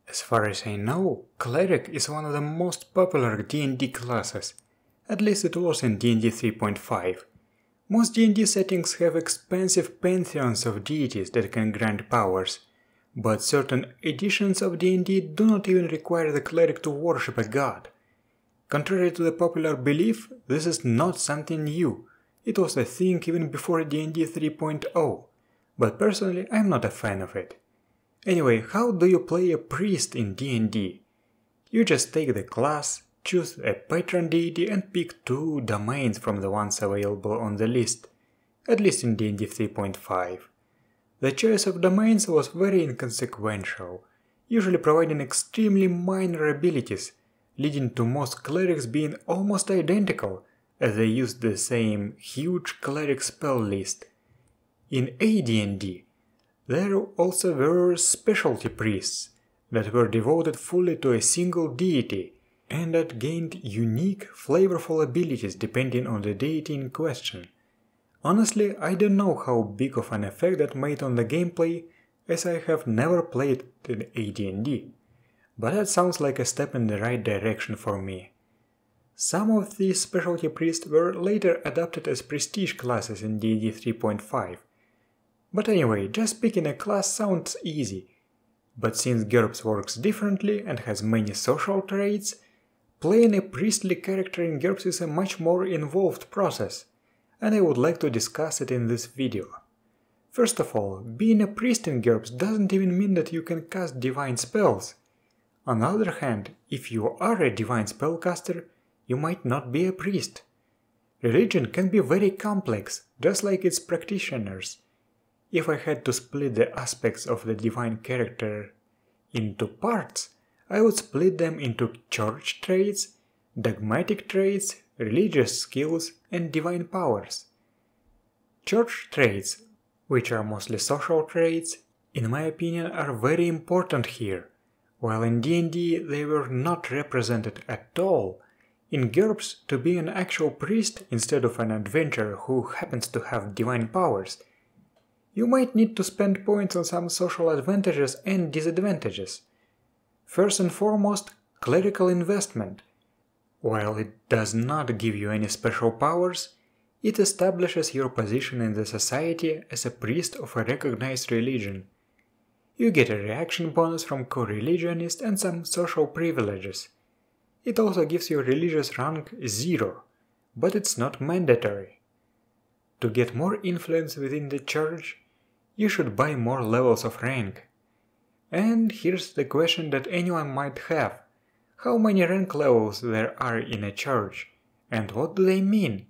As far as I know, Cleric is one of the most popular D&D classes, at least it was in D&D 3.5. Most D&D settings have expansive pantheons of deities that can grant powers, but certain editions of D&D do not even require the cleric to worship a god. Contrary to the popular belief, this is not something new. It was a thing even before D&D 3.0, but personally I'm not a fan of it. Anyway, how do you play a priest in D&D? You just take the class, choose a patron deity and pick 2 domains from the ones available on the list, at least in D&D 3.5. The choice of domains was very inconsequential, usually providing extremely minor abilities, leading to most clerics being almost identical, as they used the same huge cleric spell list. In AD&D, there also were specialty priests that were devoted fully to a single deity and that gained unique, flavorful abilities depending on the deity in question. Honestly, I don't know how big of an effect that made on the gameplay, as I have never played in AD&D, but that sounds like a step in the right direction for me. Some of these specialty priests were later adopted as prestige classes in D&D 3.5. But anyway, just picking a class sounds easy. But since GURPS works differently and has many social traits, playing a priestly character in GURPS is a much more involved process, and I would like to discuss it in this video. First of all, being a priest in GURPS doesn't even mean that you can cast divine spells. On the other hand, if you are a divine spellcaster, you might not be a priest. Religion can be very complex, just like its practitioners. If I had to split the aspects of the divine character into parts, I would split them into church traits, dogmatic traits, religious skills, and divine powers. Church traits, which are mostly social traits, in my opinion are very important here. While in D&D they were not represented at all, in GURPS to be an actual priest instead of an adventurer who happens to have divine powers, you might need to spend points on some social advantages and disadvantages. First and foremost, clerical investment. While it does not give you any special powers, it establishes your position in the society as a priest of a recognized religion. You get a reaction bonus from co-religionist and some social privileges. It also gives your religious rank 0, but it's not mandatory. To get more influence within the church, you should buy more levels of rank. And here's the question that anyone might have. How many rank levels there are in a church, and what do they mean?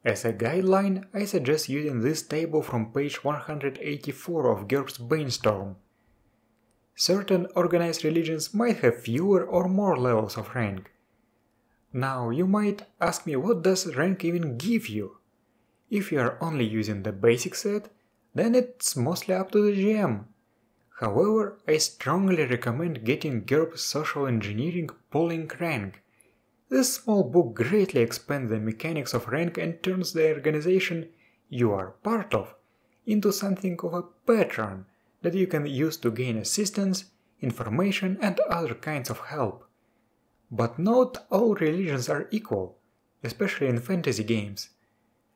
As a guideline, I suggest using this table from page 184 of GURPS Brainstorm. Certain organized religions might have fewer or more levels of rank. Now you might ask me, what does rank even give you? If you are only using the basic set, then it's mostly up to the GM. However, I strongly recommend getting GURPS Social Engineering Pulling Rank. This small book greatly expands the mechanics of rank and turns the organization you are part of into something of a patron that you can use to gain assistance, information and other kinds of help. But not all religions are equal, especially in fantasy games.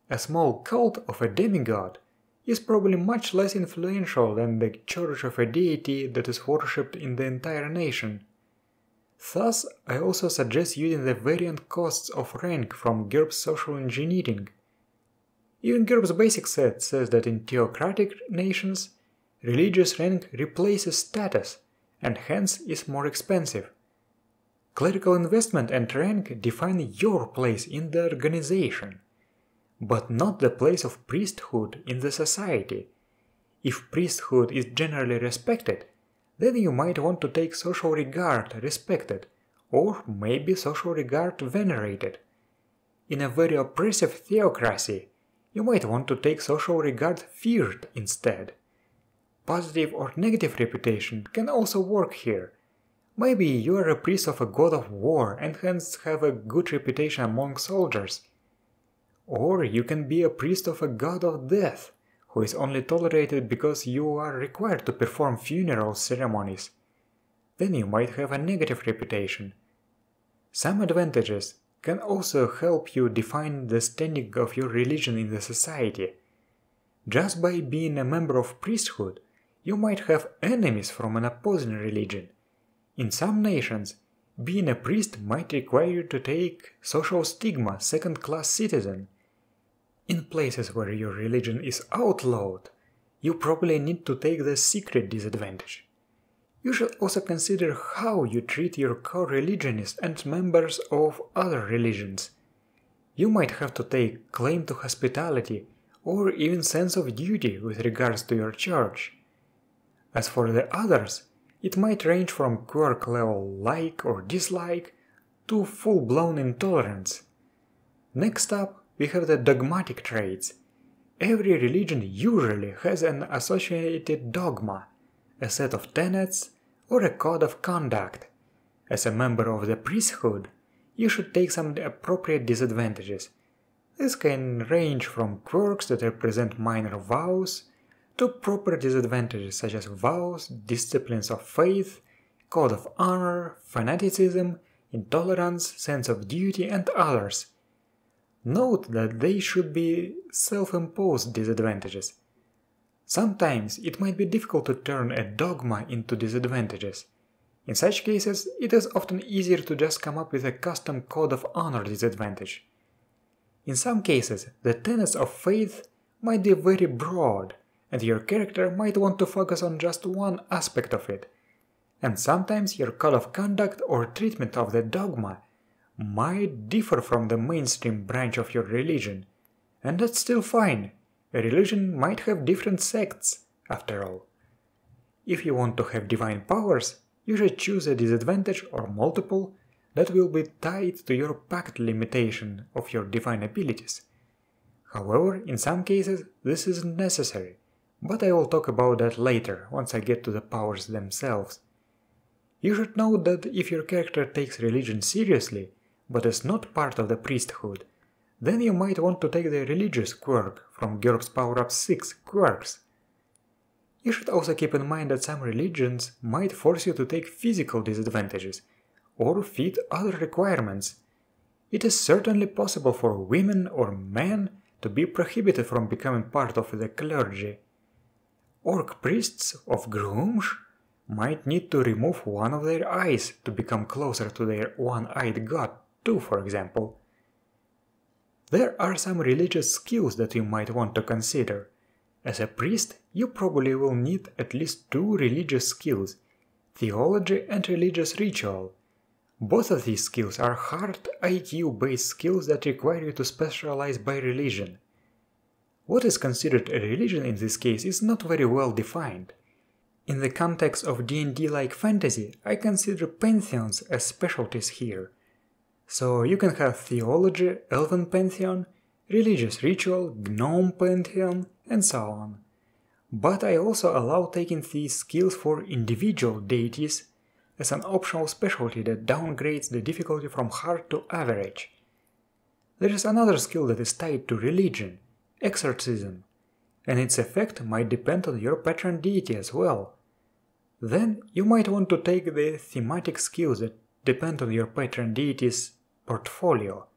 A small cult of a demigod is probably much less influential than the church of a deity that is worshipped in the entire nation. Thus, I also suggest using the variant costs of rank from GURPS Social Engineering. Even GURPS Basic Set says that in theocratic nations, religious rank replaces status and hence is more expensive. Clerical investment and rank define your place in the organization, but not the place of priesthood in the society. If priesthood is generally respected, then you might want to take social regard respected, or maybe social regard venerated. In a very oppressive theocracy, you might want to take social regard feared instead. Positive or negative reputation can also work here. Maybe you are a priest of a god of war and hence have a good reputation among soldiers. Or you can be a priest of a god of death, who is only tolerated because you are required to perform funeral ceremonies. then you might have a negative reputation. Some advantages can also help you define the standing of your religion in the society. Just by being a member of priesthood, you might have enemies from an opposing religion. In some nations, being a priest might require you to take social stigma, second-class citizen. In places where your religion is outlawed, you probably need to take the secret disadvantage. You should also consider how you treat your co-religionists and members of other religions. You might have to take claim to hospitality or even sense of duty with regards to your church. As for the others, it might range from quirk level like or dislike to full-blown intolerance. Next up, we have the dogmatic traits. Every religion usually has an associated dogma, a set of tenets, or a code of conduct. As a member of the priesthood, you should take some appropriate disadvantages. This can range from quirks that represent minor vows, to proper disadvantages such as vows, disciplines of faith, code of honor, fanaticism, intolerance, sense of duty, and others. Note that they should be self-imposed disadvantages. Sometimes it might be difficult to turn a dogma into disadvantages. In such cases, it is often easier to just come up with a custom code of honor disadvantage. In some cases, the tenets of faith might be very broad, and your character might want to focus on just one aspect of it. And sometimes your code of conduct or treatment of the dogma might differ from the mainstream branch of your religion, and that's still fine. A religion might have different sects, after all. If you want to have divine powers, you should choose a disadvantage or multiple that will be tied to your pact limitation of your divine abilities. However, in some cases this isn't necessary, but I will talk about that later once I get to the powers themselves. You should note that if your character takes religion seriously, but is not part of the priesthood, then you might want to take the religious quirk from GURPS Power Up 6 Quirks. You should also keep in mind that some religions might force you to take physical disadvantages, or fit other requirements. It is certainly possible for women or men to be prohibited from becoming part of the clergy. Orc priests of Grumsh might need to remove one of their eyes to become closer to their one-eyed god too, for example. There are some religious skills that you might want to consider. As a priest, you probably will need at least 2 religious skills, theology and religious ritual. Both of these skills are hard IQ-based skills that require you to specialize by religion. What is considered a religion in this case is not very well defined. In the context of D&D-like fantasy, I consider pantheons as specialties here. So you can have theology, elven pantheon, religious ritual, gnome pantheon, and so on. But I also allow taking these skills for individual deities as an optional specialty that downgrades the difficulty from hard to average. There is another skill that is tied to religion, exorcism, and its effect might depend on your patron deity as well. Then you might want to take the thematic skills that depend on your patron deity's portfolio.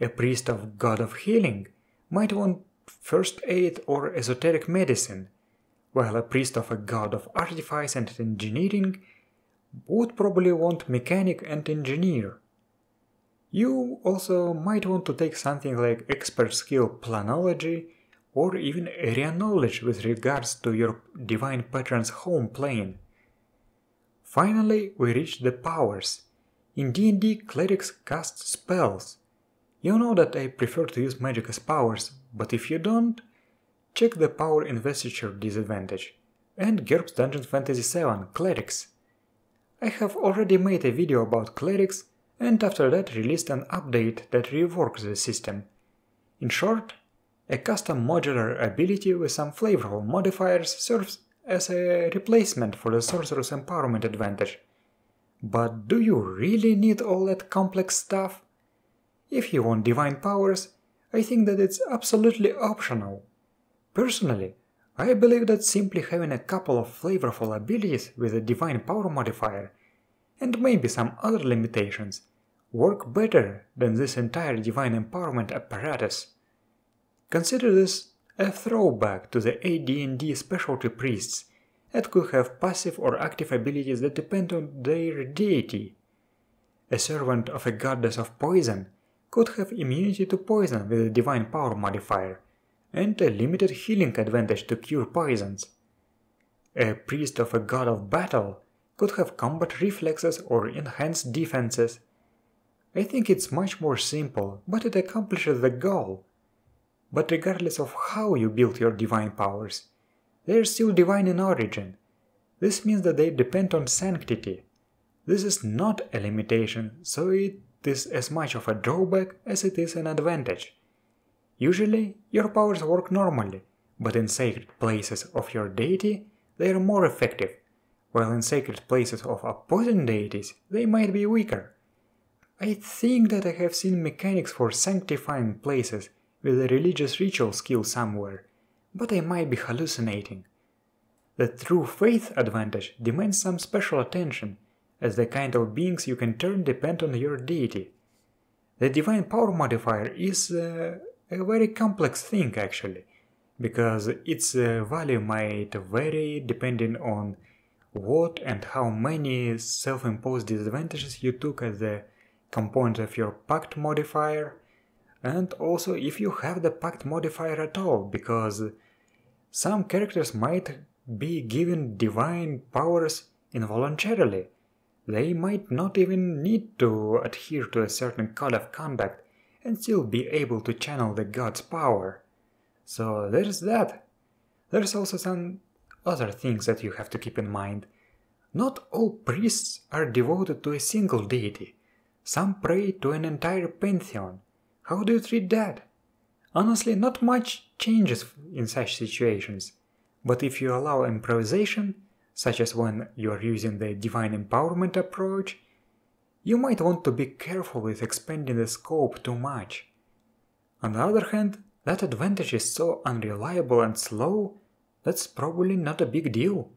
A priest of God of Healing might want first aid or esoteric medicine, while a priest of a god of artifice and engineering would probably want mechanic and engineer. You also might want to take something like expert skill planology or even area knowledge with regards to your divine patron's home plane. Finally, we reach the powers. In D&D, clerics cast spells. You know that I prefer to use magic as powers, but if you don't, check the power investiture disadvantage and GURPS Dungeon Fantasy 7 Clerics. I have already made a video about clerics and after that released an update that reworks the system. In short, a custom modular ability with some flavorful modifiers serves as a replacement for the Sorcerer's Empowerment advantage. But do you really need all that complex stuff? If you want divine powers, I think that it's absolutely optional. Personally, I believe that simply having a couple of flavorful abilities with a divine power modifier, and maybe some other limitations, work better than this entire divine empowerment apparatus. Consider this a throwback to the AD&D specialty priests that could have passive or active abilities that depend on their deity. A servant of a goddess of poison could have immunity to poison with a divine power modifier, and a limited healing advantage to cure poisons. A priest of a god of battle could have combat reflexes or enhanced defenses. I think it's much more simple, but it accomplishes the goal. But regardless of how you build your divine powers, they are still divine in origin. This means that they depend on sanctity. This is not a limitation, so it is as much of a drawback as it is an advantage. Usually, your powers work normally, but in sacred places of your deity, they are more effective, while in sacred places of opposing deities, they might be weaker. I think that I have seen mechanics for sanctifying places with a religious ritual skill somewhere, but I might be hallucinating. The true faith advantage demands some special attention, as the kind of beings you can turn depend on your deity. The divine power modifier is a very complex thing actually, because its value might vary depending on what and how many self-imposed disadvantages you took as the component of your pact modifier, and also if you have the pact modifier at all, because some characters might be given divine powers involuntarily. They might not even need to adhere to a certain code of conduct and still be able to channel the god's power. So there's that. There's also some other things that you have to keep in mind. Not all priests are devoted to a single deity. Some pray to an entire pantheon. How do you treat that? Honestly, not much changes in such situations, but if you allow improvisation, such as when you are using the divine empowerment approach, you might want to be careful with expanding the scope too much. On the other hand, that advantage is so unreliable and slow, that's probably not a big deal.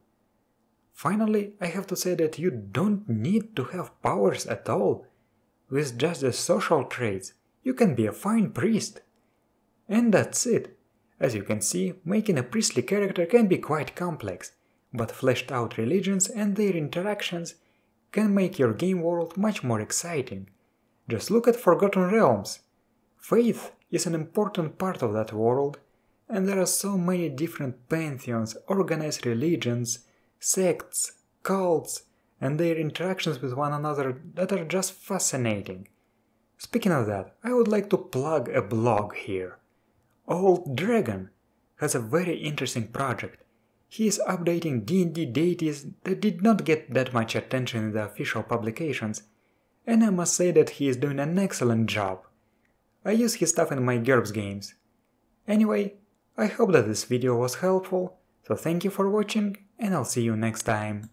Finally, I have to say that you don't need to have powers at all. With just the social traits, you can be a fine priest. And that's it. As you can see, making a priestly character can be quite complex, but fleshed out religions and their interactions can make your game world much more exciting. Just look at Forgotten Realms. Faith is an important part of that world, and there are so many different pantheons, organized religions, sects, cults, and their interactions with one another that are just fascinating. Speaking of that, I would like to plug a blog here. Old Dragon has a very interesting project. He is updating D&D deities that did not get that much attention in the official publications, and I must say that he is doing an excellent job. I use his stuff in my GURPS games. Anyway, I hope that this video was helpful, so thank you for watching, and I'll see you next time.